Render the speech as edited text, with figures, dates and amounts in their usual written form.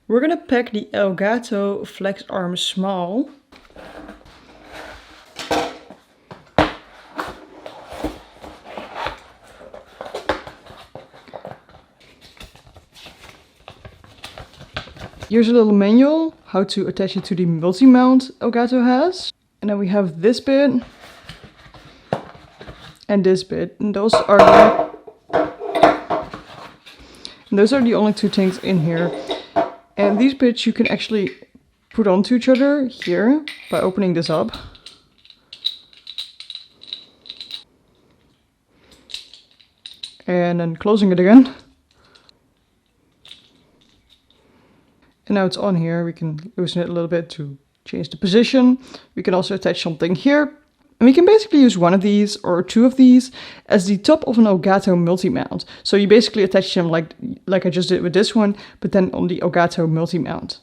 We're gonna pack the Elgato Flex Arm Small. Here's a little manual how to attach it to the multi-mount Elgato has. And then we have this bit and this bit. And those are the only two things in here. And these bits you can actually put onto each other here by opening this up. And then closing it again. And now it's on here. We can loosen it a little bit to change the position. We can also attach something here. And we can basically use one of these or two of these as the top of an Elgato multi-mount. So you basically attach them like I just did with this one, but then on the Elgato multi-mount.